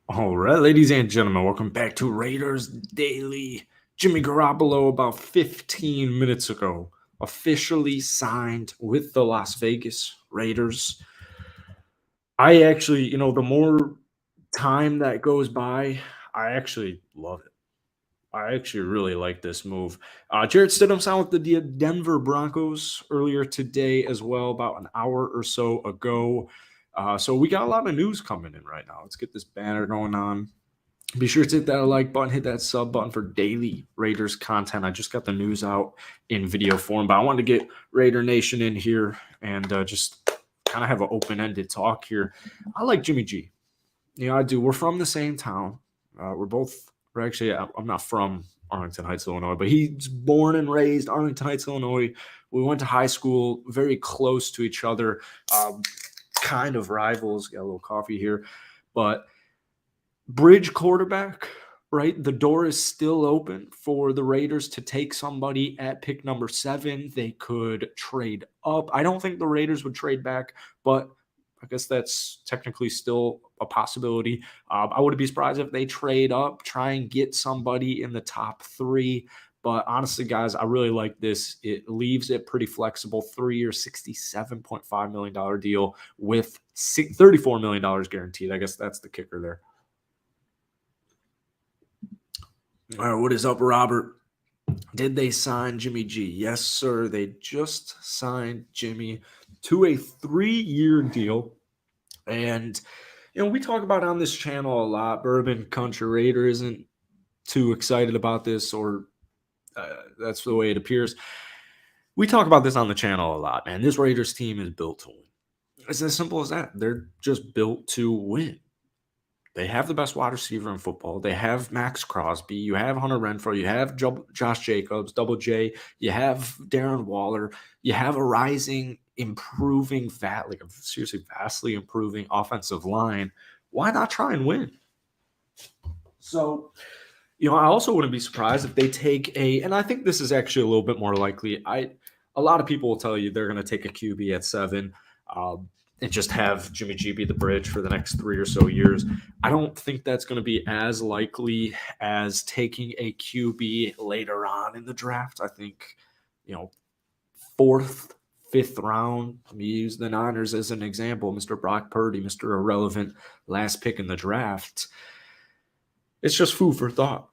All right, ladies and gentlemen, welcome back to Raiders Daily. Jimmy Garoppolo, about 15 minutes ago, officially signed with the Las Vegas Raiders. I actually, the more time that goes by, I actually love it. I actually really like this move. Jarrett Stidham signed with the Denver Broncos earlier today as well, about an hour or so ago. So we got a lot of news coming in right now. Let's get this banner going on. Be sure to hit that like button, hit that sub button for daily Raiders content. I just got the news out in video form, but I wanted to get Raider Nation in here and just kind of have an open ended talk here. I like Jimmy G. I do. We're from the same town. We're actually, I'm not from Arlington Heights, Illinois, but he's born and raised Arlington Heights, Illinois. We went to high school very close to each other, kind of rivals. Got a little coffee here, but bridge quarterback, right? The door is still open for the Raiders to take somebody at pick number 7. They could trade up. I don't think the Raiders would trade back, but I guess that's technically still a possibility. I wouldn't be surprised if they trade up, try and get somebody in the top 3. But honestly, guys, I really like this. It leaves it pretty flexible. 3-year, $67.5 million deal with $34 million guaranteed. I guess that's the kicker there. All right, what is up, Robert? Did they sign Jimmy G? Yes, sir. They just signed Jimmy to a 3-year deal. And, we talk about on this channel a lot. Bourbon Country Raider isn't too excited about this, or that's the way it appears. We talk about this on the channel a lot, man. This Raiders team is built to win. It's as simple as that. They're just built to win. They have the best wide receiver in football. They have Max Crosby. You have Hunter Renfrow. You have Josh Jacobs, Double J. You have Darren Waller. You have a rising, improving, seriously vastly improving offensive line. Why not try and win? So, I also wouldn't be surprised if they take and I think this is actually a little bit more likely. A lot of people will tell you they're going to take a QB at 7. And just have Jimmy G be the bridge for the next 3 or so years. I don't think that's going to be as likely as taking a QB later on in the draft. I think, 4th, 5th round. We use the Niners as an example. Mr. Brock Purdy, Mr. Irrelevant, last pick in the draft. It's just food for thought.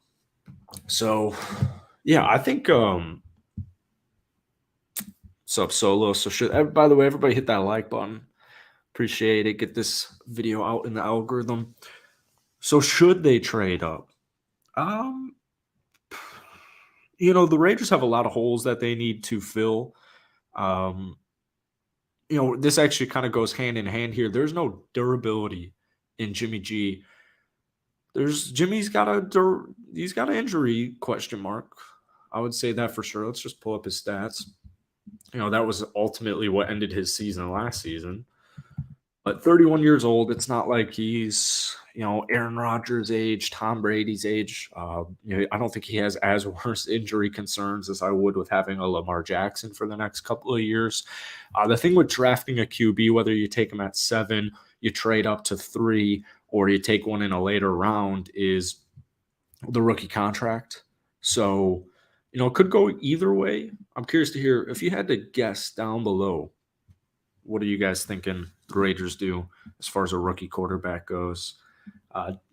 So, yeah, I think Sub Solo. So by the way, everybody hit that like button. Appreciate it. Get this video out in the algorithm. So should they trade up? The Raiders have a lot of holes that they need to fill. This actually kind of goes hand in hand here. There's no durability in Jimmy G. Jimmy's got he's got an injury question mark. I would say that for sure. Let's just pull up his stats. That was ultimately what ended his season last season. But 31 years old, it's not like he's, Aaron Rodgers' age, Tom Brady's age. I don't think he has as worse injury concerns as I would with having a Lamar Jackson for the next couple of years. The thing with drafting a QB, whether you take him at 7, you trade up to 3, or you take one in a later round, is the rookie contract. So, it could go either way. I'm curious to hear, if you had to guess down below, what are you guys thinking the Raiders do as far as a rookie quarterback goes?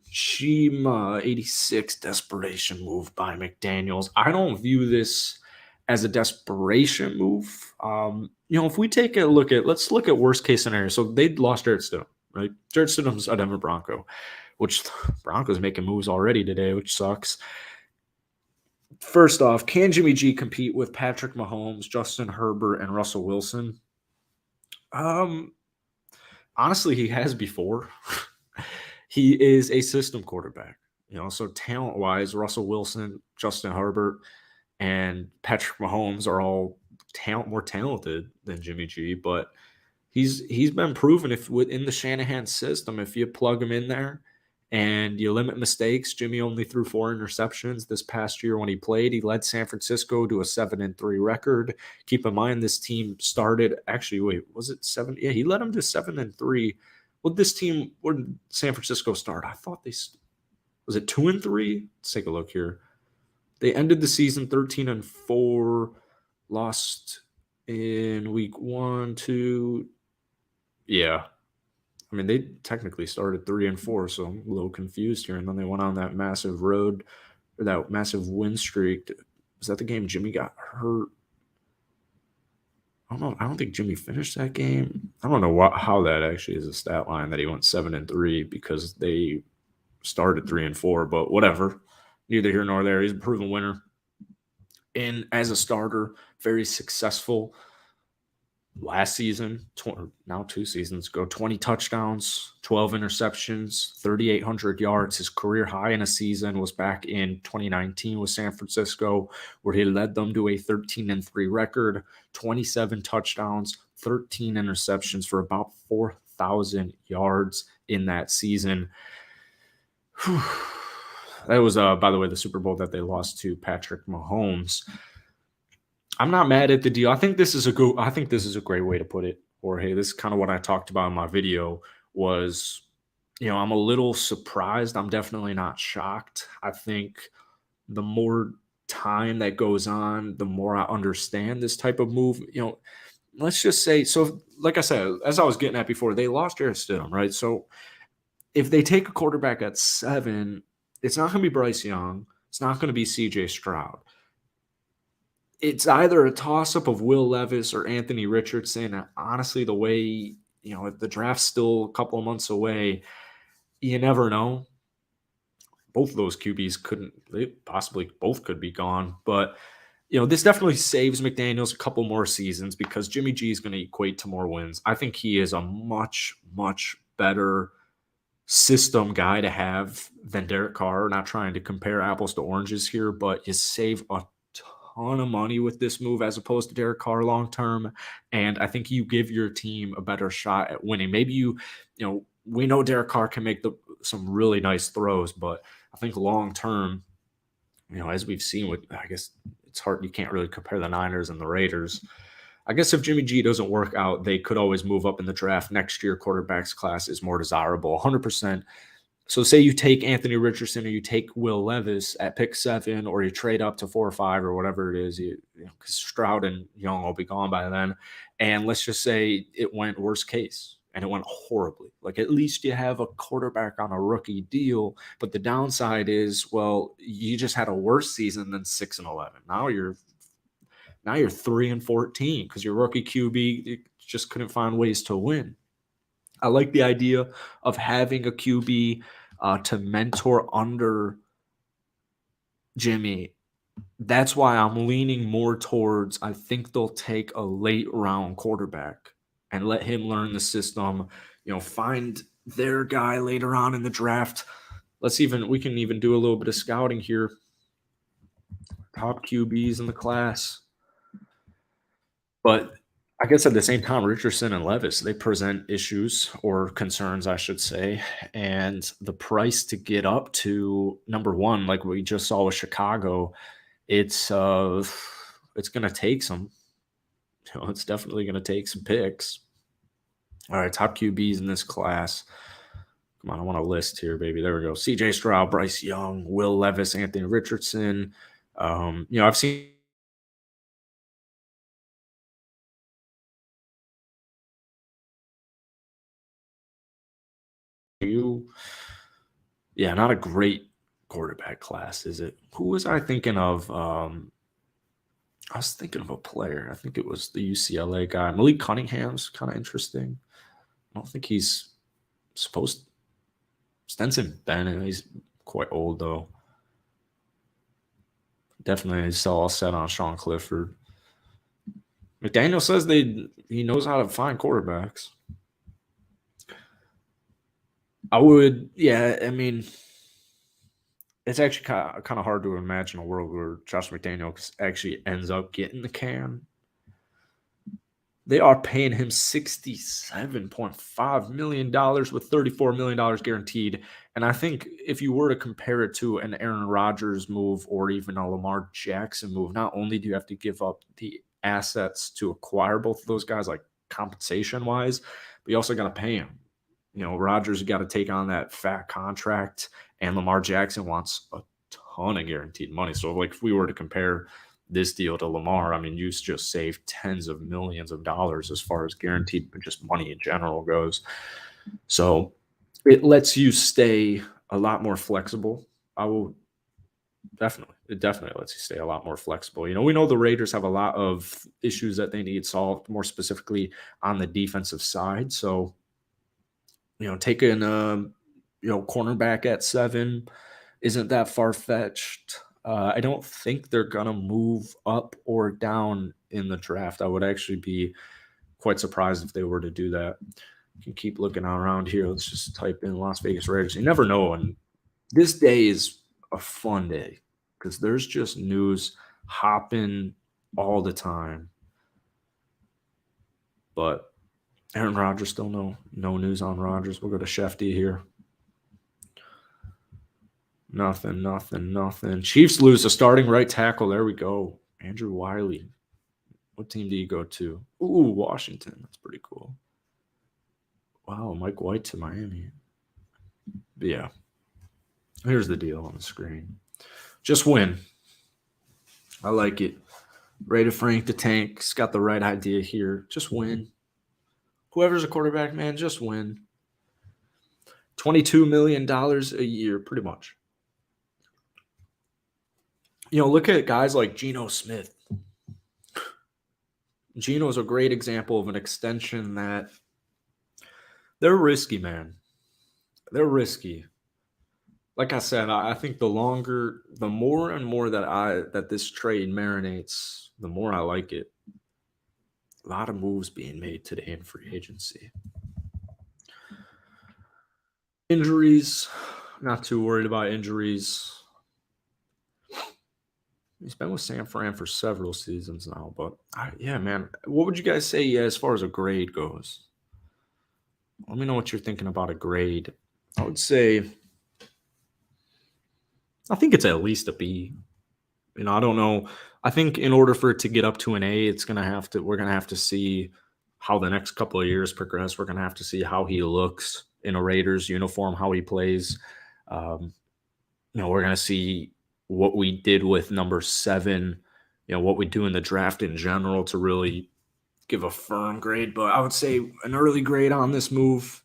Shima 86 desperation move by McDaniels. I don't view this as a desperation move. If we take a look at, let's look at worst case scenario. So they lost Jarrett Stidham, right? Jarrett Stidham's a Denver Bronco, which Broncos making moves already today, which sucks. First off, can Jimmy G compete with Patrick Mahomes, Justin Herbert, and Russell Wilson? Honestly, he has before. He is a system quarterback, so talent-wise, Russell Wilson, Justin Herbert, and Patrick Mahomes are all more talented than Jimmy G, but he's been proven if within the Shanahan system, if you plug him in there and you limit mistakes. Jimmy only threw 4 interceptions this past year when he played. He led San Francisco to a 7-3 record. Keep in mind, this team started, actually, wait, was it 7? Yeah, he led them to 7-3 Well, this team, where did San Francisco start? I thought was it 2-3? Let's take a look here. They ended the season 13-4, lost in week one, two. Yeah. I mean, they technically started 3-4, so I'm a little confused here. And then they went on that massive road or that massive win streak. Was that the game Jimmy got hurt? I don't know. I don't think Jimmy finished that game. I don't know how that actually is a stat line that he went 7-3 because they started 3-4, but whatever. Neither here nor there. He's a proven winner. And as a starter, very successful last season, now 2 seasons ago, 20 touchdowns, 12 interceptions, 3,800 yards. His career high in a season was back in 2019 with San Francisco, where he led them to a 13-3 record, 27 touchdowns, 13 interceptions for about 4,000 yards in that season. That was, by the way, the Super Bowl that they lost to Patrick Mahomes. I'm not mad at the deal. I think this is a great way to put it. Jorge, this is kind of what I talked about in my video was, I'm a little surprised. I'm definitely not shocked. I think the more time that goes on, the more I understand this type of move. Let's just say, so like I said, as I was getting at before, they lost Jarrett Stidham, right? So if they take a quarterback at 7, it's not going to be Bryce Young. It's not going to be CJ Stroud. It's either a toss-up of Will Levis or Anthony Richardson. And honestly, the way, if the draft's still a couple of months away, you never know. Both of those QBs possibly both could be gone. But, this definitely saves McDaniels a couple more seasons because Jimmy G is going to equate to more wins. I think he is a much, much better system guy to have than Derek Carr. Not trying to compare apples to oranges here, but you save a ton of money with this move as opposed to Derek Carr long term. And I think you give your team a better shot at winning. Maybe we know Derek Carr can make some really nice throws, but I think long term, as we've seen with, I guess it's hard. You can't really compare the Niners and the Raiders. I guess if Jimmy G doesn't work out, they could always move up in the draft. Next year, quarterbacks class is more desirable, 100%. So say you take Anthony Richardson or you take Will Levis at pick 7, or you trade up to 4 or 5 or whatever it is, because Stroud and Young will be gone by then. And let's just say it went worst case and it went horribly. Like, at least you have a quarterback on a rookie deal. But the downside is, well, you just had a worse season than 6-11. Now you're 3-14 because your rookie QB just couldn't find ways to win. I like the idea of having a QB to mentor under Jimmy. That's why I'm leaning more towards, I think they'll take a late round quarterback and let him learn the system, find their guy later on in the draft. We can even do a little bit of scouting here. Top QBs in the class. But I guess at the same time, Richardson and Levis, they present issues or concerns, I should say. And the price to get up to number one, like we just saw with Chicago, it's going to take it's definitely going to take some picks. All right, top QBs in this class. Come on, I want a list here, baby. There we go. CJ Stroud, Bryce Young, Will Levis, Anthony Richardson. I've seen not a great quarterback class, is it? Who was I thinking of? I was thinking of a player. I think it was the UCLA guy. Malik Cunningham's kind of interesting. I don't think he's supposed. Stenson Bennett, he's quite old though. Definitely he's all set on Sean Clifford. McDaniel says he knows how to find quarterbacks. I mean, it's actually kind of hard to imagine a world where Josh McDaniel actually ends up getting the can. They are paying him $67.5 million with $34 million guaranteed. And I think if you were to compare it to an Aaron Rodgers move or even a Lamar Jackson move, not only do you have to give up the assets to acquire both of those guys, like compensation-wise, but you also got to pay them. Rodgers got to take on that fat contract, and Lamar Jackson wants a ton of guaranteed money. So, like, if we were to compare this deal to Lamar, I mean, you just saved tens of millions of dollars as far as guaranteed just money in general goes. So, it lets you stay a lot more flexible. I will it definitely lets you stay a lot more flexible. We know the Raiders have a lot of issues that they need solved, more specifically on the defensive side. So, taking cornerback at 7 isn't that far fetched. I don't think they're gonna move up or down in the draft. I would actually be quite surprised if they were to do that. You can keep looking around here. Let's just type in Las Vegas Raiders. You never know. And this day is a fun day because there's just news hopping all the time. But Aaron Rodgers, still no news on Rodgers. We'll go to Shefty here. Nothing. Chiefs lose a starting right tackle. There we go. Andrew Wiley. What team do you go to? Ooh, Washington. That's pretty cool. Wow, Mike White to Miami. But yeah. Here's the deal on the screen. Just win. I like it. Rated Frank the Tank's got the right idea here. Just win. Whoever's a quarterback, man, just win. $22 million a year, pretty much. Look at guys like Geno Smith. Geno's a great example of an extension that they're risky, man. They're risky. Like I said, I think the more and more that this trade marinates, the more I like it. A lot of moves being made today in free agency. Injuries, not too worried about injuries. He's been with San Fran for several seasons now, but yeah, man. What would you guys say as far as a grade goes? Let me know what you're thinking about a grade. I would say, I think it's at least a B. I don't know. I think in order for it to get up to an A, we're gonna have to see how the next couple of years progress. We're gonna have to see how he looks in a Raiders uniform, how he plays. We're gonna see what we did with number 7, what we do in the draft in general to really give a firm grade. But I would say an early grade on this move,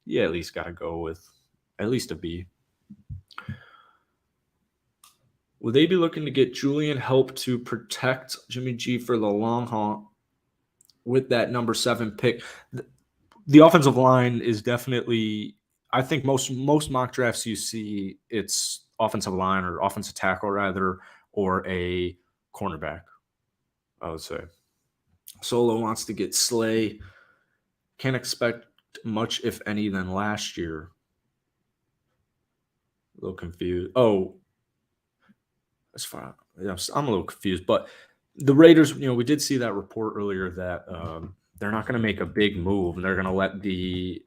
at least got to go with at least a B. Will they be looking to get Julian help to protect Jimmy G for the long haul with that number 7 pick? The offensive line is definitely, I think most mock drafts you see, it's offensive line or offensive tackle rather, or a cornerback, I would say. Solo wants to get Slay. Can't expect much, if any, than last year. A little confused. Oh, that's fine. Yeah, I'm a little confused. But the Raiders, we did see that report earlier that they're not going to make a big move, and they're going to let the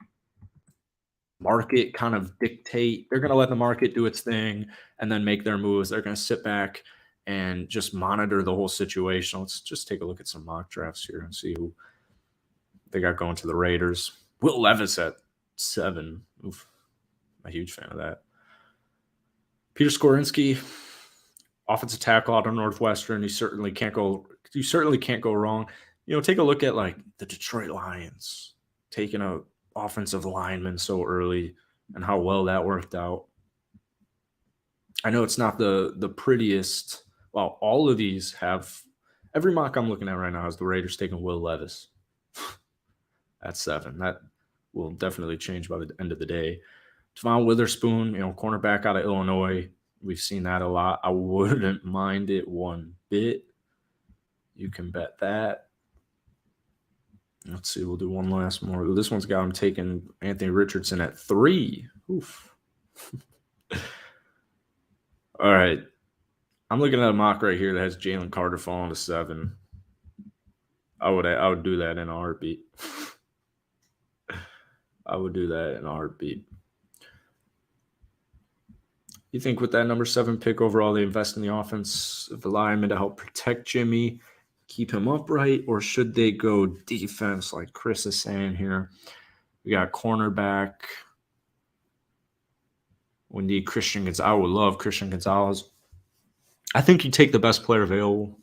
market kind of dictate. They're going to let the market do its thing and then make their moves. They're going to sit back and just monitor the whole situation. Let's just take a look at some mock drafts here and see who they got going to the Raiders. Will Levis at 7. Oof, I'm a huge fan of that. Peter Skorinski, offensive tackle out of Northwestern. You certainly can't go wrong. Take a look at like the Detroit Lions taking a offensive lineman so early and how well that worked out. I know it's not the prettiest. Well, all of these have, every mock I'm looking at right now is the Raiders taking Will Levis at 7. That will definitely change by the end of the day. Devon Witherspoon, cornerback out of Illinois. We've seen that a lot. I wouldn't mind it one bit. You can bet that. Let's see. We'll do one last more. This one's got him taking Anthony Richardson at 3. Oof. All right. I'm looking at a mock right here that has Jalen Carter falling to 7. I would do that in a heartbeat. I would do that in a heartbeat. You think with that number 7 pick overall, they invest in the offense of the lineman to help protect Jimmy, keep him upright, or should they go defense like Chris is saying here? We got cornerback. We need Christian Gonzalez. I would love Christian Gonzalez. I think you take the best player available.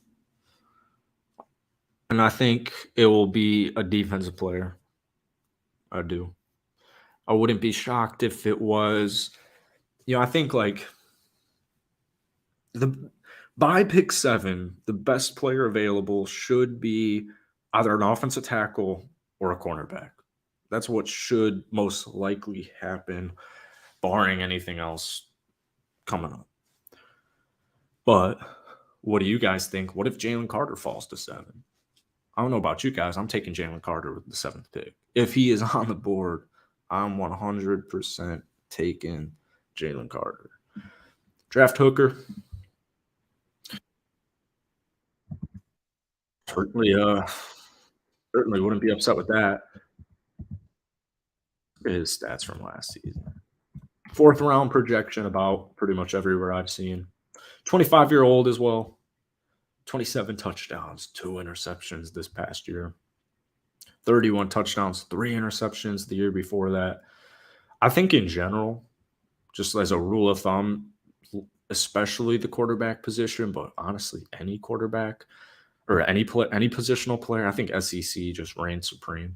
And I think it will be a defensive player. I do. I wouldn't be shocked if it was, I think like the by pick 7, the best player available should be either an offensive tackle or a cornerback. That's what should most likely happen, barring anything else coming up. But what do you guys think? What if Jalen Carter falls to 7? I don't know about you guys. I'm taking Jalen Carter with the 7th pick. If he is on the board, I'm 100% taking Jalen Carter. Draft hooker. Certainly, certainly wouldn't be upset with that. His stats from last season. 4th round projection about pretty much everywhere I've seen. 25-year-old as well. 27 touchdowns, 2 interceptions this past year. 31 touchdowns, 3 interceptions the year before that. I think in general, just as a rule of thumb, especially the quarterback position, but honestly, any quarterback or any positional player, I think SEC just reigns supreme.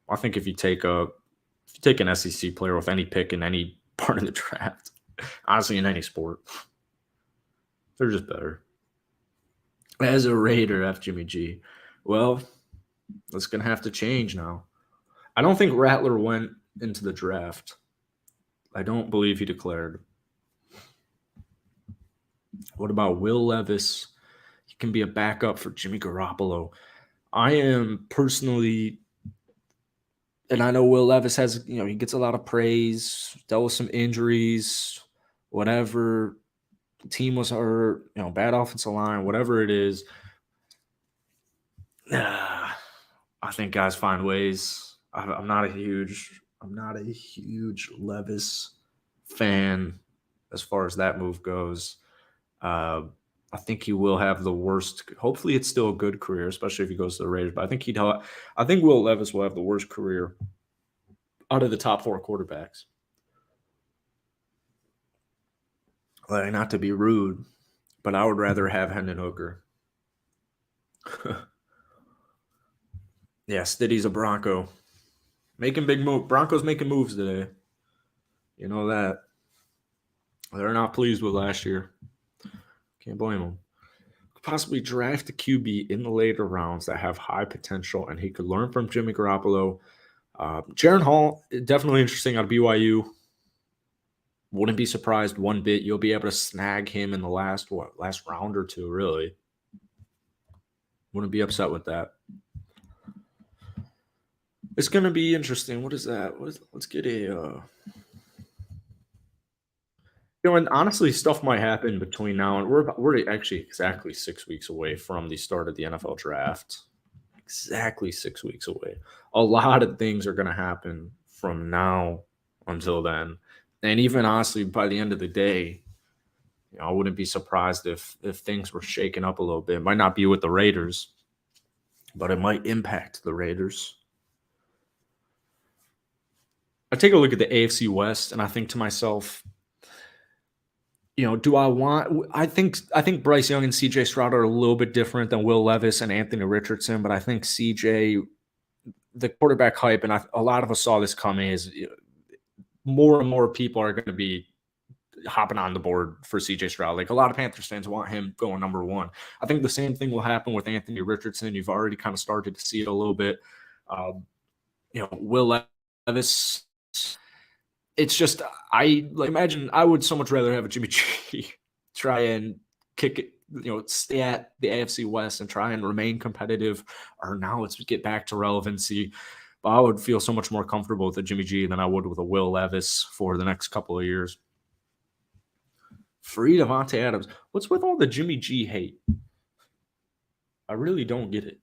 I think if you take an SEC player with any pick in any part of the draft, honestly, in any sport, they're just better. As a Raider, F. Jimmy G, well, that's going to have to change now. I don't think Rattler went into the draft. I don't believe he declared. What about Will Levis? He can be a backup for Jimmy Garoppolo. I am personally, and I know Will Levis has, he gets a lot of praise, dealt with some injuries, whatever. The team was hurt, bad offensive line, whatever it is. I think guys find ways. I'm not a huge Levis fan as far as that move goes. I think he will have the worst. Hopefully, it's still a good career, especially if he goes to the Raiders. But I think Will Levis will have the worst career out of the top 4 quarterbacks. Like, not to be rude, but I would rather have Hendon Hooker. Yeah, Stiddy's a Bronco. Making big move. Broncos making moves today. You know that. They're not pleased with last year. Can't blame them. Could possibly draft a QB in the later rounds that have high potential, and he could learn from Jimmy Garoppolo. Jaron Hall, definitely interesting out of BYU. Wouldn't be surprised one bit. You'll be able to snag him in the last round or two, really. Wouldn't be upset with that. It's going to be interesting. What is that? Let's get a... and honestly, stuff might happen between now and we're actually exactly 6 weeks away from the start of the NFL draft. Exactly 6 weeks away. A lot of things are going to happen from now until then. And even honestly, by the end of the day, I wouldn't be surprised if things were shaken up a little bit. It might not be with the Raiders, but it might impact the Raiders. I take a look at the AFC West and I think to myself, do I want? I think Bryce Young and CJ Stroud are a little bit different than Will Levis and Anthony Richardson, but I think CJ, the quarterback hype, and a lot of us saw this coming, is more and more people are going to be hopping on the board for CJ Stroud. Like, a lot of Panthers fans want him going number 1. I think the same thing will happen with Anthony Richardson. You've already kind of started to see it a little bit. Will Levis. It's just, imagine I would so much rather have a Jimmy G try and kick it, stay at the AFC West and try and remain competitive, or now let's get back to relevancy. But I would feel so much more comfortable with a Jimmy G than I would with a Will Levis for the next couple of years. Free Devontae Adams. What's with all the Jimmy G hate? I really don't get it.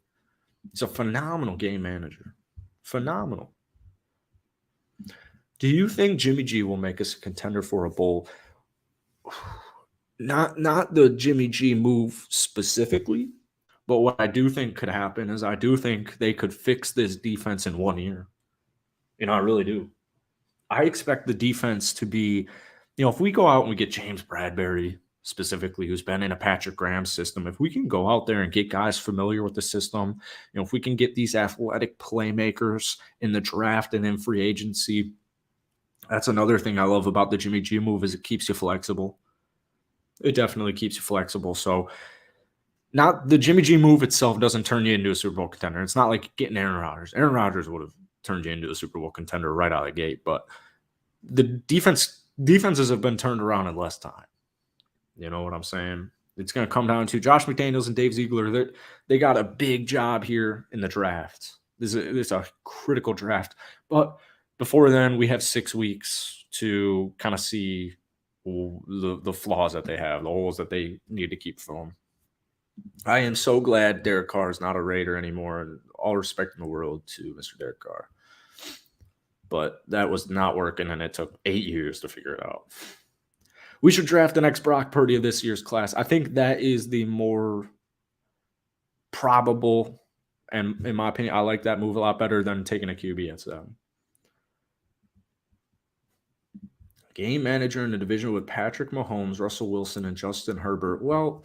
He's a phenomenal game manager. Phenomenal. Do you think Jimmy G will make us a contender for a bowl? Not the Jimmy G move specifically, but what I do think could happen is I do think they could fix this defense in 1 year. I really do. I expect the defense to be, if we go out and we get James Bradbury specifically, who's been in a Patrick Graham system, if we can go out there and get guys familiar with the system, if we can get these athletic playmakers in the draft and in free agency, that's another thing I love about the Jimmy G move is it keeps you flexible. It definitely keeps you flexible. So not the Jimmy G move itself doesn't turn you into a Super Bowl contender. It's not like getting Aaron Rodgers. Aaron Rodgers would have turned you into a Super Bowl contender right out of the gate, but the defenses have been turned around in less time. You know what I'm saying? It's going to come down to Josh McDaniels and Dave Ziegler. They got a big job here in the draft. This is a critical draft. But before then, we have 6 weeks to kind of see the flaws that they have, the holes that they need to keep filling. I am so glad Derek Carr is not a Raider anymore, and all respect in the world to Mr. Derek Carr. But that was not working, and it took 8 years to figure it out. We should draft the next Brock Purdy of this year's class. I think that is the more probable, and in my opinion, I like that move a lot better than taking a QB at 7. Game manager in the division with Patrick Mahomes, Russell Wilson, and Justin Herbert. Well,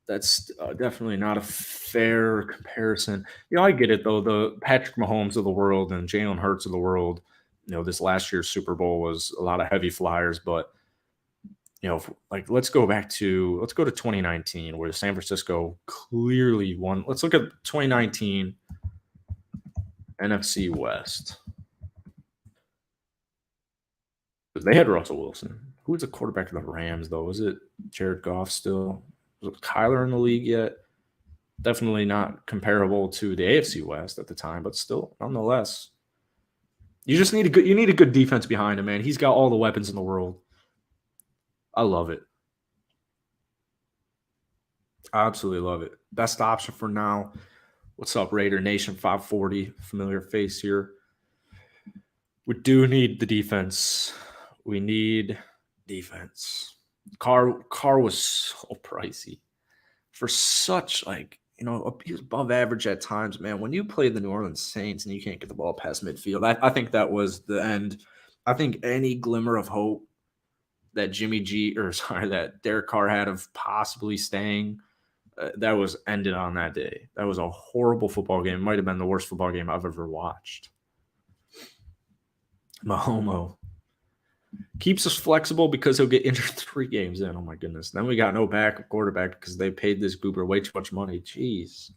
that's definitely not a fair comparison. I get it, though. The Patrick Mahomes of the world and Jalen Hurts of the world, this last year's Super Bowl was a lot of heavy flyers, but let's go to 2019 where San Francisco clearly won. Let's look at 2019 NFC West. They had Russell Wilson. Who was the quarterback of the Rams, though? Was it Jared Goff still? Was Kyler in the league yet? Definitely not comparable to the AFC West at the time, but still, nonetheless. You just need a good defense behind him, man. He's got all the weapons in the world. I love it. I absolutely love it. Best option for now. What's up, Raider Nation 540? Familiar face here. We do need the defense. We need defense. Carr was so pricey for such he was above average at times, man. When you play the New Orleans Saints and you can't get the ball past midfield, I think that was the end. I think any glimmer of hope that that Derek Carr had of possibly staying, that was ended on that day. That was a horrible football game. It might have been the worst football game I've ever watched. Mahomo keeps us flexible because he'll get injured 3 games in. Oh, my goodness. Then we got no backup quarterback because they paid this goober way too much money. Jeez.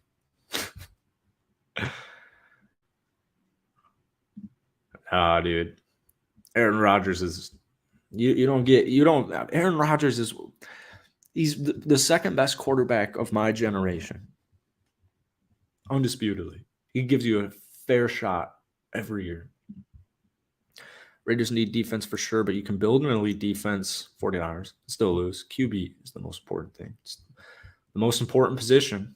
Dude. Aaron Rodgers is – Aaron Rodgers is – he's the second best quarterback of my generation. Undisputedly. He gives you a fair shot every year. Raiders need defense for sure, but you can build an elite defense. 49ers still lose. QB is the most important thing. It's the most important position.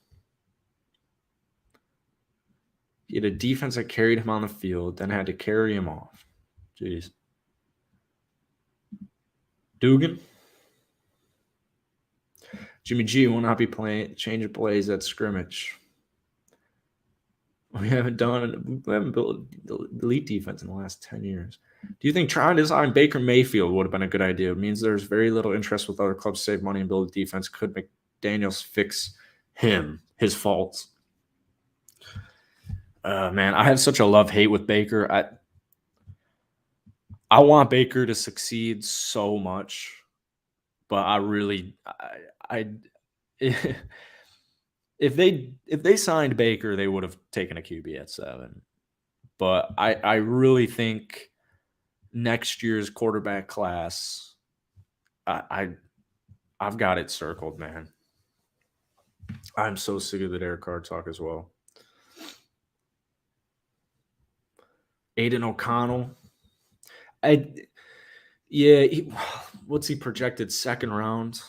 He had a defense that carried him on the field, then had to carry him off. Jeez. Dugan. Jimmy G will not be playing changing plays at scrimmage. We haven't built elite defense in the last 10 years. Do you think trying to design Baker Mayfield would have been a good idea? It means there's very little interest with other clubs to save money and build a defense. Could McDaniels fix his faults? Man, I have such a love-hate with Baker. I want Baker to succeed so much, but if they signed Baker, they would have taken a QB at 7. But I really think next year's quarterback class, I've got it circled, man. I'm so sick of the Derek Carr talk as well. Aiden O'Connell. What's he projected? 2nd round.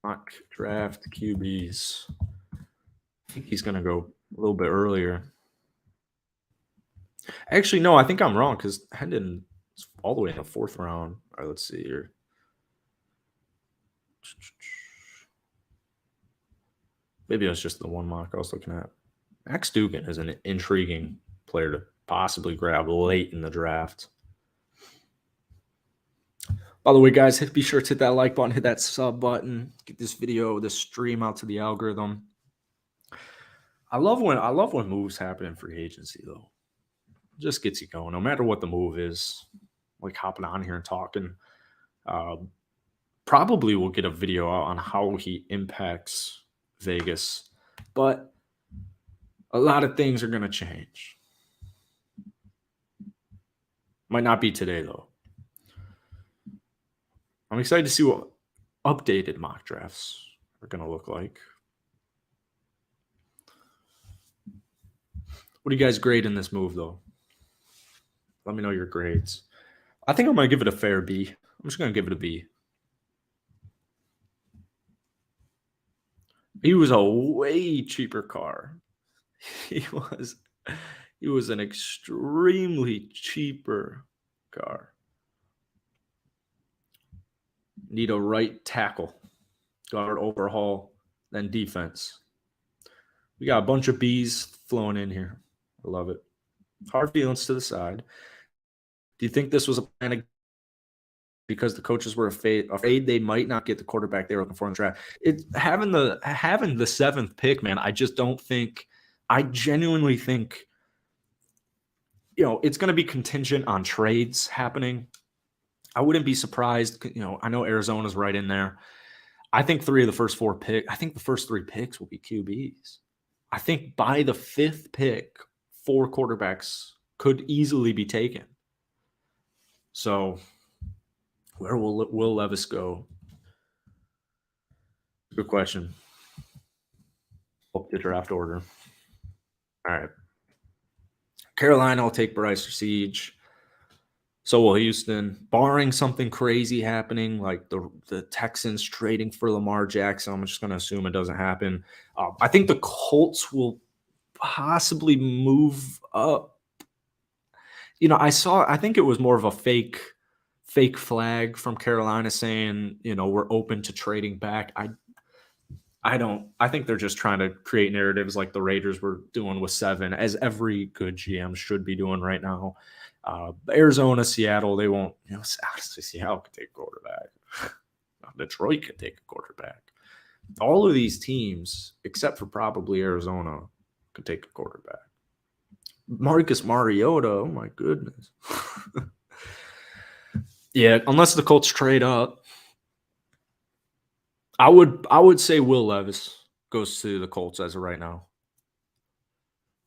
Mock draft QBs. I think he's going to go a little bit earlier. Actually, no, I think I'm wrong because Hendon is all the way in the 4th round. All right, let's see here. Maybe it was just the one mock I was looking at. Max Duggan is an intriguing player to possibly grab late in the draft. By the way, guys, be sure to hit that like button, hit that sub button, get this video, this stream out to the algorithm. I love when moves happen in free agency though. It just gets you going, no matter what the move is. Like hopping on here and talking. Uh, Probably we'll get a video out on how he impacts Vegas, but a lot of things are going to change. Might not be today though. I'm excited to see what updated mock drafts are going to look like. What do you guys grade in this move though? Let me know your grades. I think I'm going to give it a fair B. I'm just going to give it a B. He was a way cheaper car. He was an extremely cheaper car. Need a right tackle, guard overhaul, then defense. We got a bunch of B's flowing in here. I love it. Hard feelings to the side. Do you think this was a plan because the coaches were afraid they might not get the quarterback they were looking for in the draft? It's having the seventh pick, man. I just don't think. I genuinely think, it's going to be contingent on trades happening. I wouldn't be surprised. I know Arizona's right in there. I think the first three picks will be QBs. I think by the fifth pick, 4 quarterbacks could easily be taken. So where will Will Levis go? Good question. Up the draft order. All right. Carolina will take Bryce or Siege. So will Houston, barring something crazy happening, like the Texans trading for Lamar Jackson. I'm just going to assume it doesn't happen. I think the Colts will possibly move up. I think it was more of a fake flag from Carolina saying, we're open to trading back. I think they're just trying to create narratives like the Raiders were doing with 7, as every good GM should be doing right now. Arizona, Seattle, they won't. Honestly, Seattle could take a quarterback. Detroit could take a quarterback. All of these teams, except for probably Arizona, could take a quarterback. Marcus Mariota, oh my goodness. Yeah, unless the Colts trade up, I would say Will Levis goes to the Colts as of right now,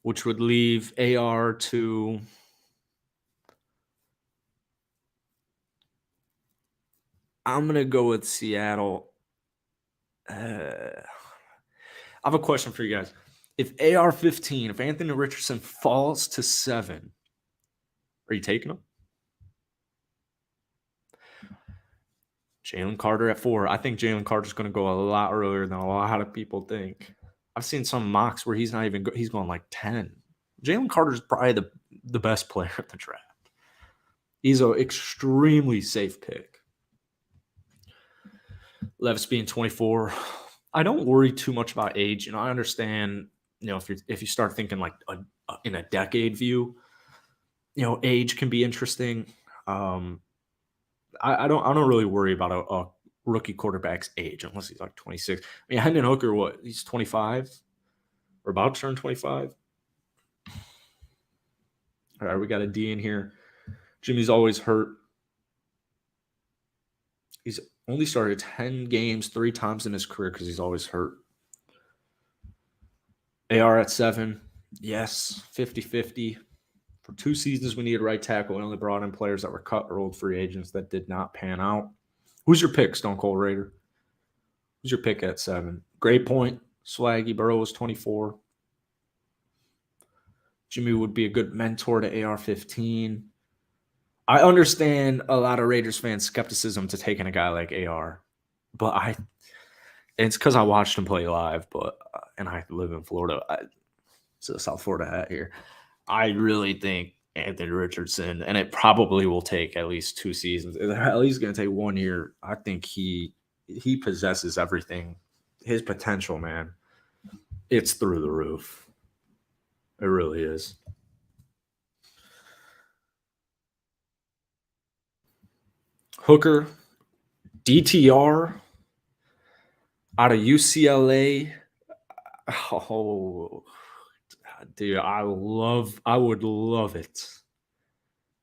which would leave AR to. I'm going to go with Seattle. I have a question for you guys. If AR-15, if Anthony Richardson falls to 7, are you taking him? Jalen Carter at 4. I think Jalen Carter's going to go a lot earlier than a lot of people think. I've seen some mocks where he's going like 10. Jalen Carter's probably the best player at the draft. He's an extremely safe pick. Levis being 24. I don't worry too much about age. I understand, if you start thinking like in a decade view, age can be interesting. I don't really worry about a rookie quarterback's age unless he's like 26. I mean, Hendon Hooker, he's 25 or about to turn 25. All right, we got a D in here. Jimmy's always hurt. He's only started 10 games 3 times in his career because he's always hurt. AR at 7. Yes, 50-50. For 2 seasons, we needed right tackle. We only brought in players that were cut or old free agents that did not pan out. Who's your pick, Stone Cold Raider? Who's your pick at 7? Great point. Swaggy Burrows, 24. Jimmy would be a good mentor to AR-15. I understand a lot of Raiders fans' skepticism to taking a guy like AR, but it's because I watched him play live. And I leave in Florida. It's a South Florida hat here. I really think Anthony Richardson, and it probably will take at least 2 seasons. At least going to take 1 year. I think he possesses everything. His potential, man, it's through the roof. It really is. Hooker, DTR out of UCLA. Oh, dude, I would love it.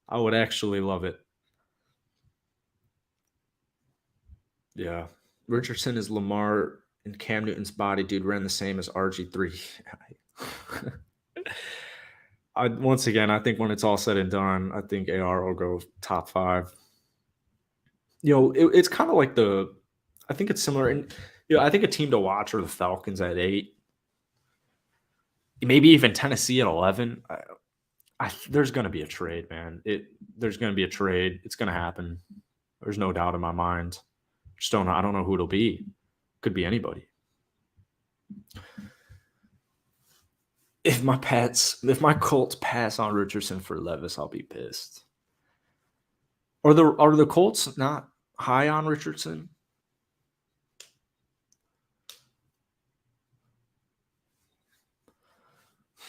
I would actually love it. Yeah. Richardson is Lamar and Cam Newton's body, dude, ran the same as RG3. Once again, I think when it's all said and done, I think AR will go top five. It's kind of like I think it's similar. And, I think a team to watch are the Falcons at 8, maybe even Tennessee at 11. There's going to be a trade, man. There's going to be a trade. It's going to happen. There's no doubt in my mind. I don't know who it'll be. Could be anybody. If my Colts pass on Richardson for Levis, I'll be pissed. Are the Colts not high on Richardson?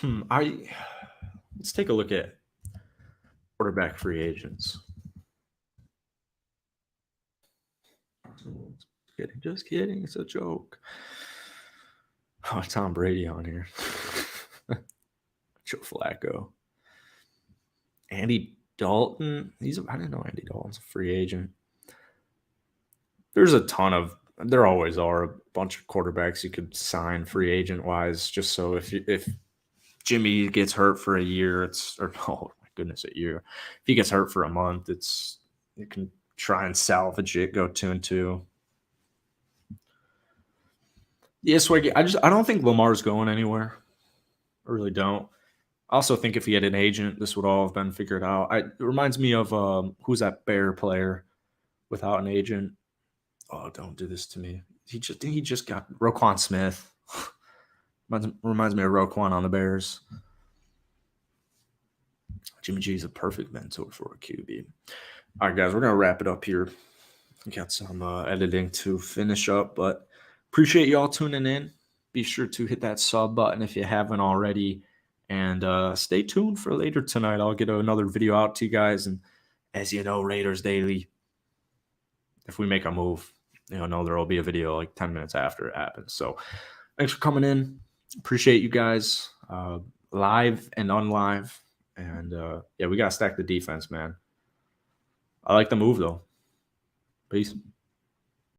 Let's take a look at quarterback free agents. Just kidding. It's a joke. Oh, Tom Brady on here. Joe Flacco. Andy Dalton. I didn't know Andy Dalton's a free agent. There always are a bunch of quarterbacks you could sign free agent wise, just so if Jimmy gets hurt for a year, oh my goodness, a year. If he gets hurt for a month, you can try and salvage it, go 2-2. Yeah, Swaggy, I don't think Lamar's going anywhere. I really don't. I also think if he had an agent, this would all have been figured out. It reminds me of who's that Bear player without an agent? Oh, don't do this to me. He just got Roquan Smith. reminds me of Roquan on the Bears. Jimmy G is a perfect mentor for a QB. All right, guys, we're gonna wrap it up here. We got some editing to finish up, but appreciate you all tuning in. Be sure to hit that sub button if you haven't already, and stay tuned for later tonight. I'll get another video out to you guys, and as you know, Raiders Daily, if we make a move, know there will be a video like 10 minutes after it happens. So thanks for coming in. Appreciate you guys, live and unlive. And we got to stack the defense, man. I like the move, though. Peace.